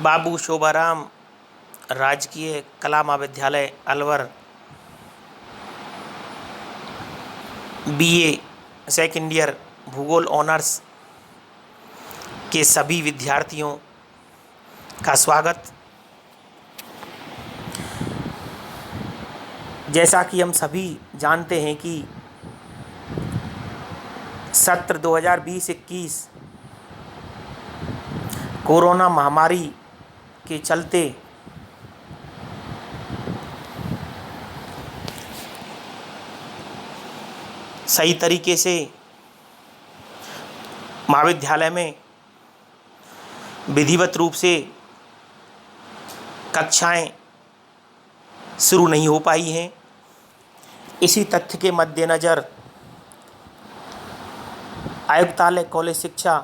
बाबू शोभाराम राजकीय कला महाविद्यालय अलवर बीए सेकंड ईयर भूगोल ऑनर्स के सभी विद्यार्थियों का स्वागत। जैसा कि हम सभी जानते हैं कि सत्र 2020-21 कोरोना महामारी के चलते सही तरीके से महाविद्यालय में विधिवत रूप से कक्षाएं शुरू नहीं हो पाई हैं। इसी तथ्य के मद्देनज़र आयुक्तालय कॉलेज शिक्षा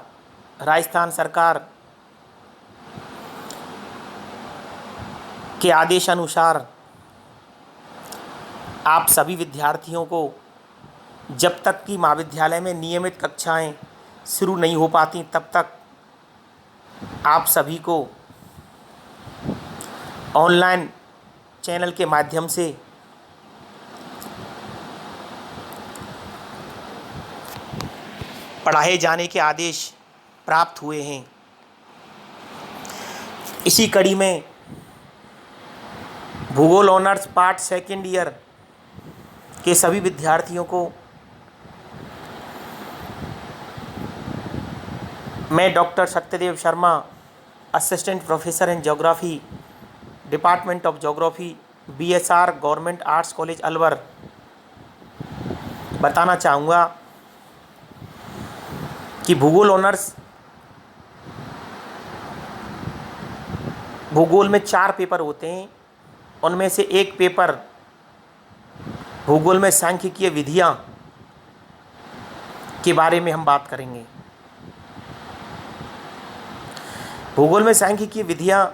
राजस्थान सरकार के आदेशानुसार आप सभी विद्यार्थियों को जब तक कि महाविद्यालय में नियमित कक्षाएं शुरू नहीं हो पाती तब तक आप सभी को ऑनलाइन चैनल के माध्यम से पढ़ाए जाने के आदेश प्राप्त हुए हैं। इसी कड़ी में भूगोल ऑनर्स पार्ट सेकंड ईयर के सभी विद्यार्थियों को मैं doctor Satyadev Sharma, assistant professor in geography, department of geography, BSR government arts college Alwar, बताना चाहूँगा कि भूगोल ऑनर्स भूगोल में 4 पेपर होते हैं। उनमें से एक पेपर भूगोल में सांख्यिकीय विधियाँ के बारे में हम बात करेंगे। भूगोल में सांख्यिकीय विधियाँ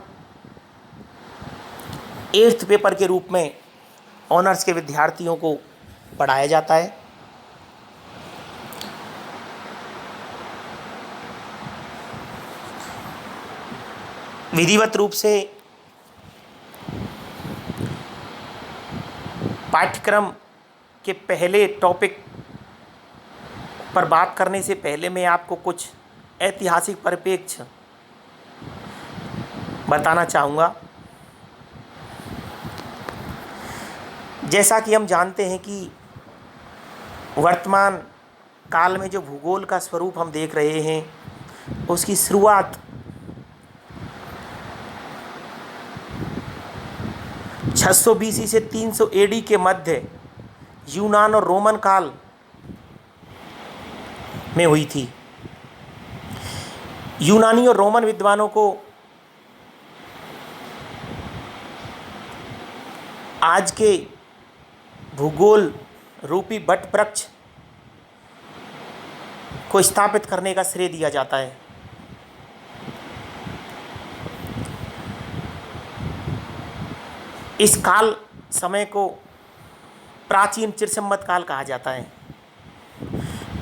8th पेपर के रूप में ऑनर्स के विद्यार्थियों को पढ़ाया जाता है। विधिवत रूप से पाठ्यक्रम के पहले टॉपिक पर बात करने से पहले मैं आपको कुछ ऐतिहासिक परिप्रेक्ष्य बताना चाहूँगा। जैसा कि हम जानते हैं कि वर्तमान काल में जो भूगोल का स्वरूप हम देख रहे हैं उसकी शुरुआत 600 BC से 300 AD के मध्य यूनान और रोमन काल में हुई थी। यूनानी और रोमन विद्वानों को आज के भूगोल रूपी वट वृक्ष को स्थापित करने का श्रेय दिया जाता है। इस काल समय को प्राचीन चिरसम्मत काल कहा जाता है।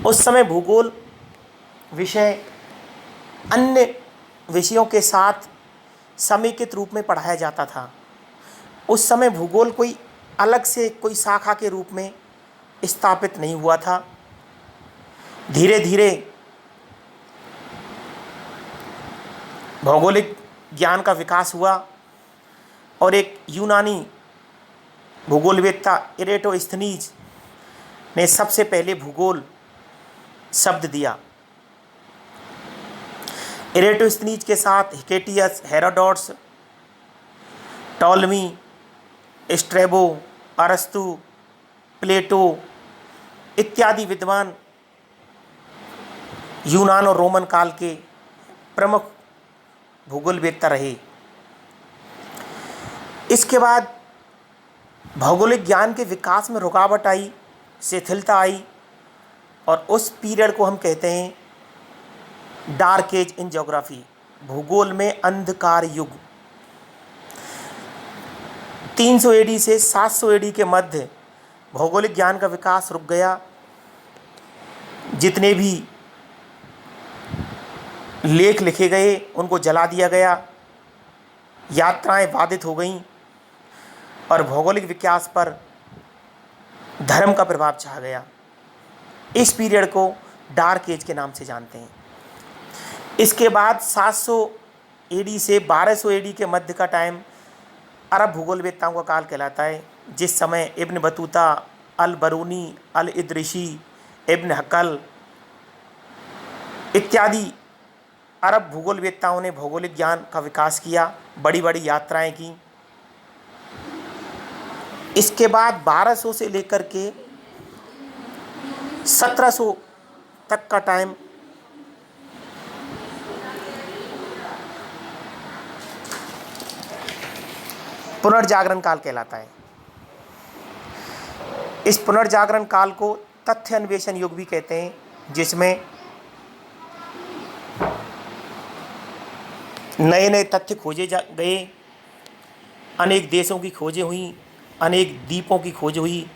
उस समय भूगोल विषय अन्य विषयों के साथ समेकित रूप में पढ़ाया जाता था। उस समय भूगोल कोई अलग से कोई शाखा के रूप में स्थापित नहीं हुआ था। धीरे धीरे भौगोलिक ज्ञान का विकास हुआ और एक यूनानी भूगोलवेत्ता इरेटोस्थनीज ने सबसे पहले भूगोल शब्द दिया। इरेटोस्थनीज के साथ हिकेटियस, हेरोडोटस, टॉलमी, स्ट्रैबो, अरस्तु, प्लेटो इत्यादि विद्वान यूनान और रोमन काल के प्रमुख भूगोलवेत्ता रहे। इसके बाद भौगोलिक ज्ञान के विकास में रुकावट आई, शिथिलता आई और उस पीरियड को हम कहते हैं डार्क एज इन ज्योग्राफी, भूगोल में अंधकार युग। 300 AD से 700 AD के मध्य भौगोलिक ज्ञान का विकास रुक गया। जितने भी लेख लिखे गए उनको जला दिया गया। यात्राएं बाधित हो गईं और भौगोलिक विकास पर धर्म का प्रभाव छा गया। इस पीरियड को डार्क एज के नाम से जानते हैं। इसके बाद 700 एडी से 1200 एडी के मध्य का टाइम अरब भूगोलवेत्ताओं का काल कहलाता है, जिस समय इब्न बतूता, अल बरूनी, अल इदरिशी, इब्न हकल इत्यादि अरब भूगोलवेत्ताओं ने भौगोलिक ज्ञान का विकास किया, बड़ी बड़ी यात्राएं की। इसके बाद 1200 से लेकर के 1700 तक का टाइम पुनर्जागरण काल कहलाता है। इस पुनर्जागरण काल को तथ्य अन्वेषण युग भी कहते हैं, जिसमें नए नए तथ्य खोजे गए, अनेक देशों की खोजें हुई, अनेक द्वीपों की खोज हुई,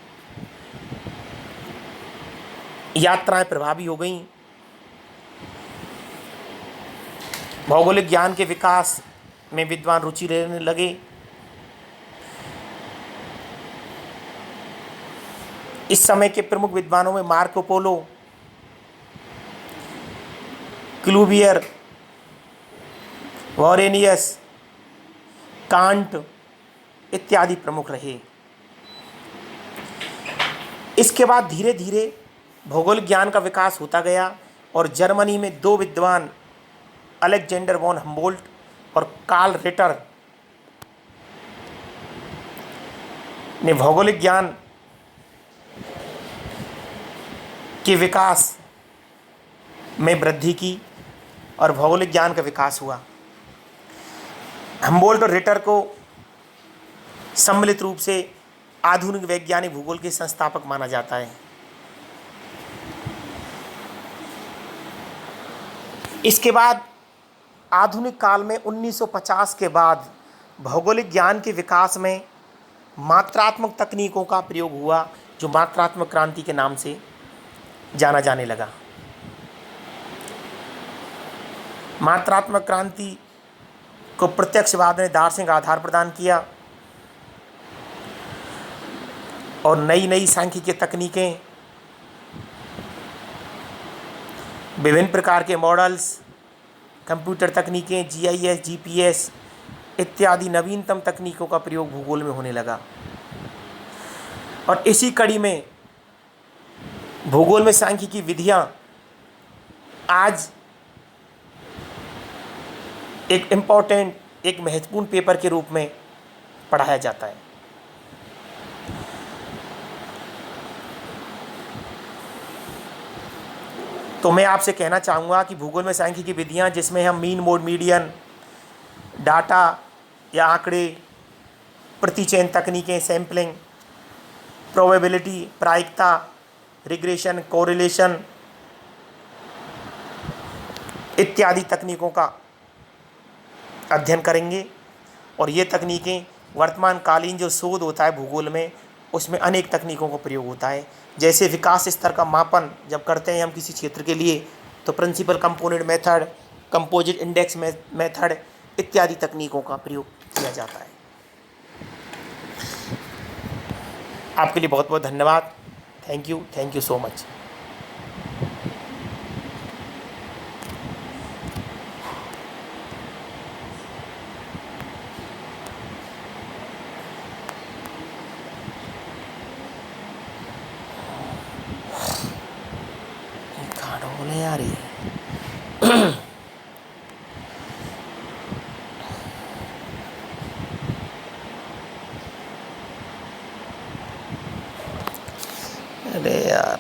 यात्राएं प्रभावी हो गईं, भौगोलिक ज्ञान के विकास में विद्वान रुचि लेने लगे। इस समय के प्रमुख विद्वानों में मार्को पोलो, क्लूवियर, वॉरेनियस, कांट इत्यादि प्रमुख रहे। इसके बाद धीरे धीरे भौगोलिक ज्ञान का विकास होता गया और जर्मनी में दो विद्वान अलेक्जेंडर वॉन हम्बोल्ट और कार्ल रिटर ने भौगोलिक ज्ञान के विकास में वृद्धि की और भौगोलिक ज्ञान का विकास हुआ। हम्बोल्ट और रिटर को सम्मिलित रूप से आधुनिक वैज्ञानिक भूगोल के संस्थापक माना जाता है। इसके बाद आधुनिक काल में 1950 के बाद भौगोलिक ज्ञान के विकास में मात्रात्मक तकनीकों का प्रयोग हुआ, जो मात्रात्मक क्रांति के नाम से जाना जाने लगा। मात्रात्मक क्रांति को प्रत्यक्षवाद ने दार्शनिक आधार प्रदान किया और नई नई सांख्यिकीय तकनीकें, विभिन्न प्रकार के मॉडल्स, कंप्यूटर तकनीकें, जीआईएस, जीपीएस इत्यादि नवीनतम तकनीकों का प्रयोग भूगोल में होने लगा। और इसी कड़ी में भूगोल में सांख्यिकीय विधियां आज एक इम्पोर्टेंट, एक महत्वपूर्ण पेपर के रूप में पढ़ाया जाता है। तो मैं आपसे कहना चाहूँगा कि भूगोल में सांख्यिकीय विधियाँ, जिसमें हम मीन, मोड, मीडियन, डाटा या आंकड़े, प्रतिचयन तकनीकें, सैम्पलिंग, प्रोबेबिलिटी, प्रायिकता, रिग्रेशन, कोरिलेशन इत्यादि तकनीकों का अध्ययन करेंगे। और ये तकनीकें वर्तमान कालीन जो शोध होता है भूगोल में, उसमें अनेक तकनीकों का प्रयोग होता है। जैसे विकास स्तर का मापन जब करते हैं हम किसी क्षेत्र के लिए, तो principal component method, composite index method इत्यादि तकनीकों का प्रयोग किया जाता है। आपके लिए बहुत बहुत धन्यवाद। Thank you so much. बोले यार ये अरे यार